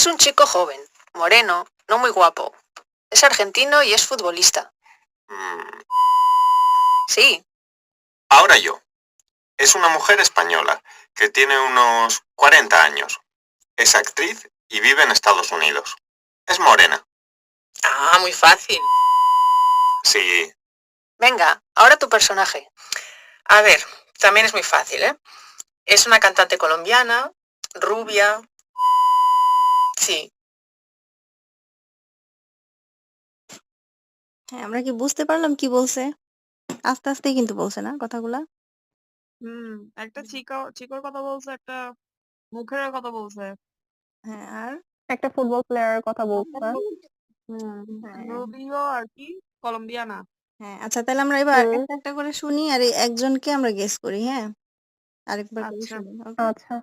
Es un chico joven, moreno, no muy guapo. Es argentino y es futbolista. Mm, Sí, Ahora yo. Es una mujer española que tiene unos 40 años. Es actriz y vive en Estados Unidos. Es morena. Ah, muy fácil. Sí. venga, ahora tu personaje. A ver, también es muy fácil, ¿eh? Es una cantante colombiana, rubia. Sí. হ্যাঁ, আমরা কি বুঝতে পারলাম কি বলছে? আস্তে, আস্তেই কিন্তু বলছে না কথাগুলা? একটা চিকোর কথা বলছে, একটা মুখের কথা বলছে। হ্যাঁ, আর? একটা ফুটবল প্লেয়ারের কথা বলছে। হ্যাঁ। রুবিও আর কি কলম্বিয়ানা। হ্যাঁ, আচ্ছা তাহলে আমরা এবার হুম। একটা, একটা করে শুনি আর এই একজনকে আমরা গেস করি, হ্যাঁ? আরেকবার করে আচ্ছা। শুনি। ওকে? আচ্ছা।